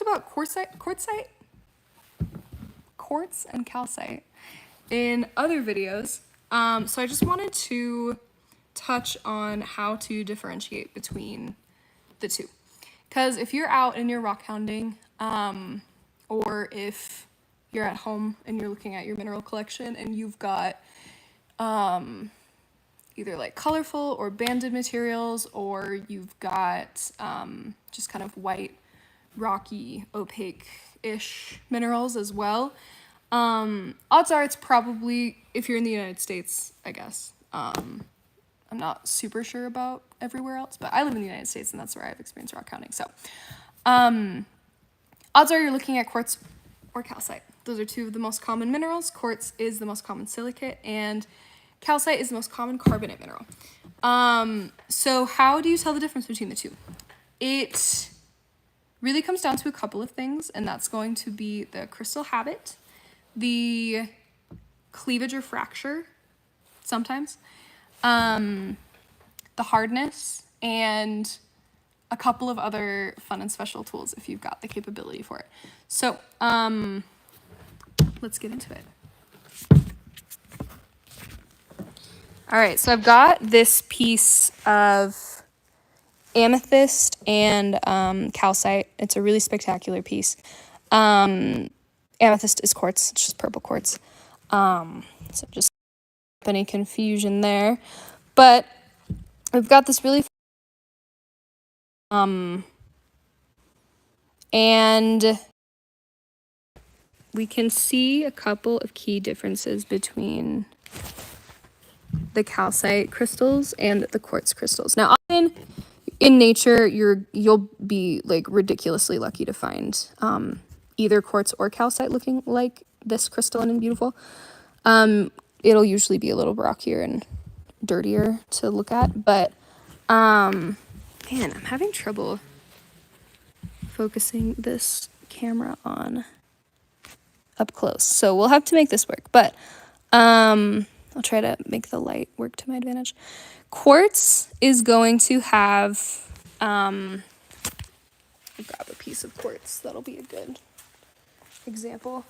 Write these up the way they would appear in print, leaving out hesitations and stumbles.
about quartz and calcite in other videos. So I just wanted to touch on how to differentiate between the two. Because if you're out and you're rock hounding, or if you're at home and you're looking at your mineral collection and you've got either like colorful or banded materials, or you've got just kind of white, rocky, opaque-ish minerals as well, odds are it's probably, if you're in the United States, I guess. I'm not super sure about everywhere else, but I live in the United States and that's where I've experienced rock hounding. So odds are you're looking at quartz or calcite. Those are two of the most common minerals. Quartz is the most common silicate, and calcite is the most common carbonate mineral. So how do you tell the difference between the two? It really comes down to a couple of things, and that's going to be the crystal habit, the cleavage or fracture, sometimes, the hardness, and a couple of other fun and special tools if you've got the capability for it. So let's get into it. All right, so I've got this piece of amethyst and calcite. It's a really spectacular piece. Amethyst is quartz, it's just purple quartz. So just any confusion there. But we've got this really and we can see a couple of key differences between the calcite crystals and the quartz crystals. Now, often in nature, you'll be like ridiculously lucky to find either quartz or calcite looking like this crystalline and beautiful. It'll usually be a little rockier and dirtier to look at, but man, I'm having trouble focusing this camera on up close, so we'll have to make this work, but I'll try to make the light work to my advantage. Quartz is going to have, I'll grab a piece of quartz, that'll be a good example.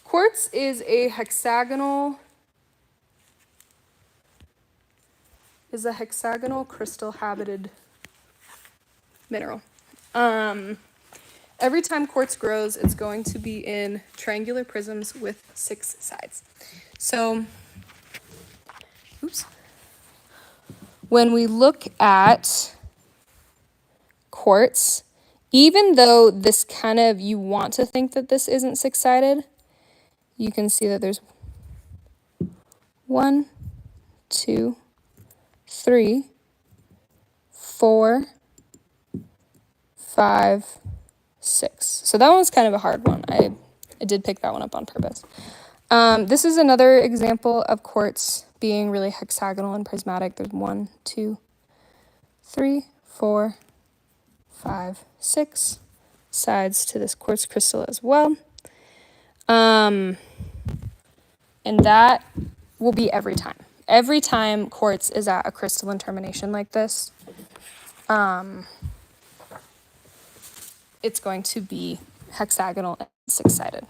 Quartz is a hexagonal crystal habited mineral. Every time quartz grows, it's going to be in triangular prisms with 6 sides. So, oops. When we look at quartz, even though this kind of, you want to think that this isn't 6-sided, you can see that there's 1, 2, 3, 4, 5, 6. So that one's kind of a hard one. I did pick that one up on purpose. This is another example of quartz being really hexagonal and prismatic. There's 1, 2, 3, 4, 5, 6 sides to this quartz crystal as well. And that will be every time. Every time quartz is at a crystalline termination like this, it's going to be hexagonal and 6-sided.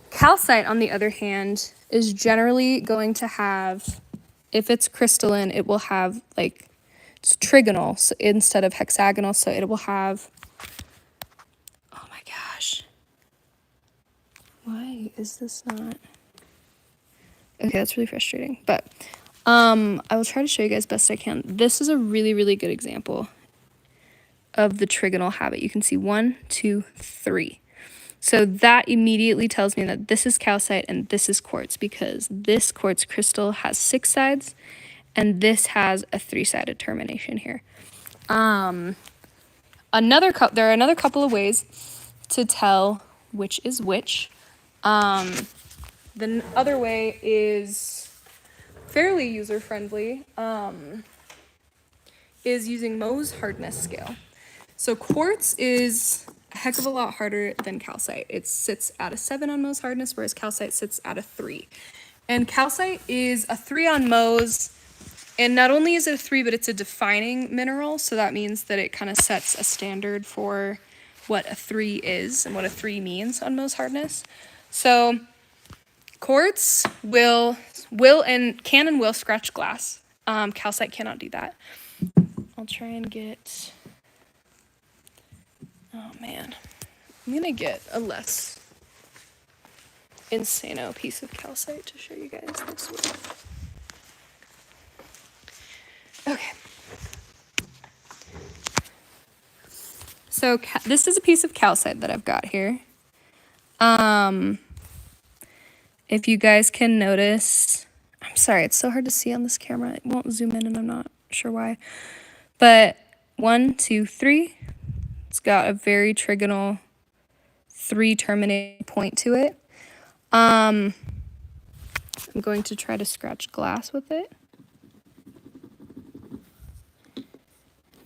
Calcite, on the other hand, is generally going to have, if it's crystalline, it will have like, it's trigonal so instead of hexagonal, so it will have, oh my gosh, why is this not, okay, that's really frustrating, but I will try to show you guys best I can. This is a really, really good example of the trigonal habit. You can see 1, 2, 3. So that immediately tells me that this is calcite and this is quartz, because this quartz crystal has 6 sides and this has a 3-sided termination here. There are another couple of ways to tell which is which. The other way is fairly user-friendly, is using Mohs Hardness Scale. So quartz is a heck of a lot harder than calcite. It sits at a 7 on Mohs hardness, whereas calcite sits at a 3. And calcite is a 3 on Mohs, and not only is it a 3, but it's a defining mineral, so that means that it kind of sets a standard for what a 3 is and what a 3 means on Mohs hardness. So quartz will scratch glass. Calcite cannot do that. I'll try and get, oh man, I'm gonna get a less insano piece of calcite to show you guys this with. Okay. So this is a piece of calcite that I've got here. If you guys can notice, I'm sorry, it's so hard to see on this camera. It won't zoom in and I'm not sure why. But 1, 2, 3, it's got a very trigonal 3 terminating point to it. I'm going to try to scratch glass with it.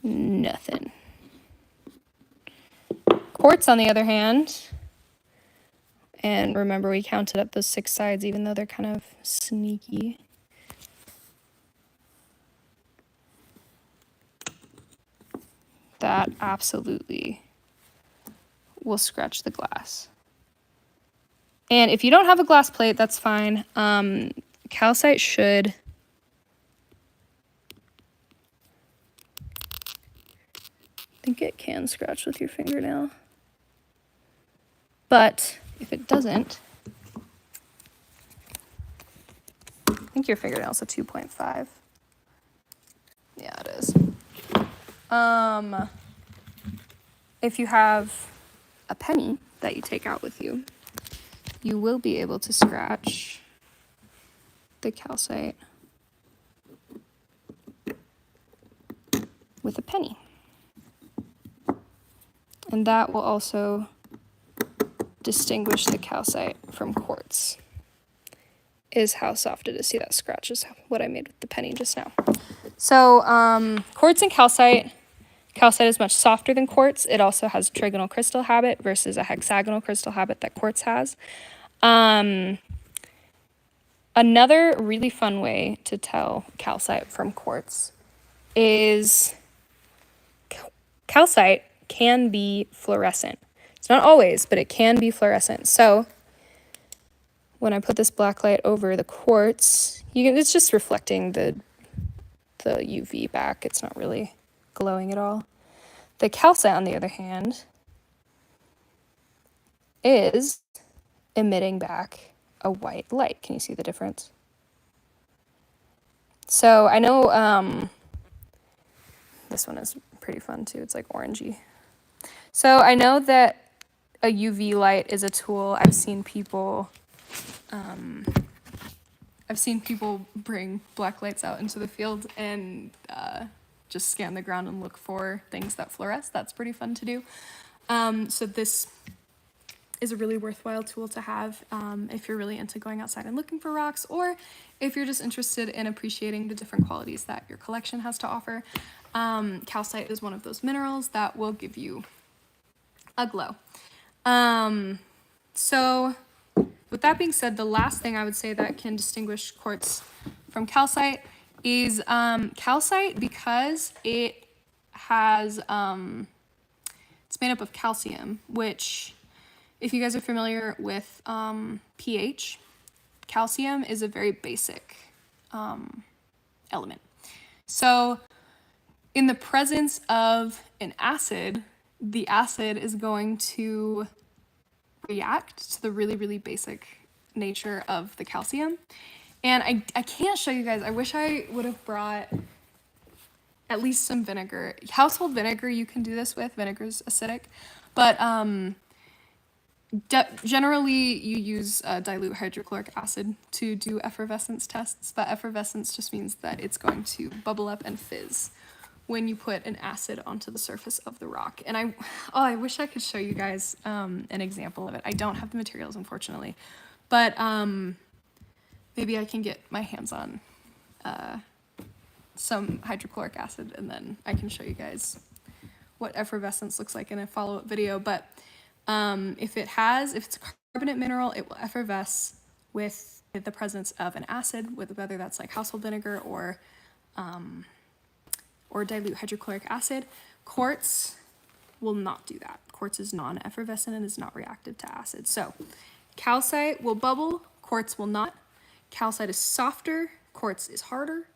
Nothing. Quartz, on the other hand, and remember we counted up those 6 sides even though they're kind of sneaky. That absolutely will scratch the glass. And if you don't have a glass plate, that's fine. Calcite should, I think it can scratch with your fingernail. But if it doesn't, I think your fingernail's a 2.5. Yeah, it is. If you have a penny that you take out with you, you will be able to scratch the calcite with a penny. And that will also distinguish the calcite from quartz, is how soft it is. See, that scratch is what I made with the penny just now. So quartz and calcite is much softer than quartz. It also has trigonal crystal habit versus a hexagonal crystal habit that quartz has. Another really fun way to tell calcite from quartz is calcite can be fluorescent. It's not always, but it can be fluorescent. So when I put this black light over the quartz, it's just reflecting the UV back. It's not really glowing at all. The calcite, on the other hand, is emitting back a white light. Can you see the difference? So I know this one is pretty fun too. It's like orangey. So I know that a UV light is a tool. I've seen people bring black lights out into the field and just scan the ground and look for things that fluoresce. That's pretty fun to do. So this is a really worthwhile tool to have if you're really into going outside and looking for rocks, or if you're just interested in appreciating the different qualities that your collection has to offer. Calcite is one of those minerals that will give you a glow. So with that being said, the last thing I would say that can distinguish quartz from calcite is calcite, because it has, it's made up of calcium, which, if you guys are familiar with pH, calcium is a very basic element. So in the presence of an acid, the acid is going to react to the really, really basic nature of the calcium. And I can't show you guys. I wish I would have brought at least some vinegar. Household vinegar you can do this with. Vinegar's acidic. But generally you use dilute hydrochloric acid to do effervescence tests. But effervescence just means that it's going to bubble up and fizz when you put an acid onto the surface of the rock. And I wish I could show you guys an example of it. I don't have the materials, unfortunately. But maybe I can get my hands on some hydrochloric acid, and then I can show you guys what effervescence looks like in a follow-up video. But if it's a carbonate mineral, it will effervesce with the presence of an acid, whether that's like household vinegar or dilute hydrochloric acid. Quartz will not do that. Quartz is non-effervescent and is not reactive to acid. So calcite will bubble, quartz will not. Calcite is softer, quartz is harder.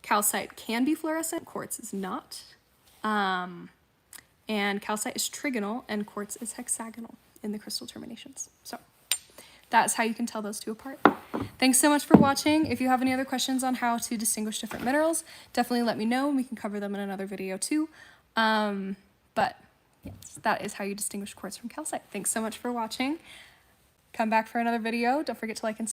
Calcite can be fluorescent, quartz is not. And calcite is trigonal and quartz is hexagonal in the crystal terminations. So that's how you can tell those two apart. Thanks so much for watching. If you have any other questions on how to distinguish different minerals, definitely let me know and we can cover them in another video too. But yes, that is how you distinguish quartz from calcite. Thanks so much for watching. Come back for another video. Don't forget to like and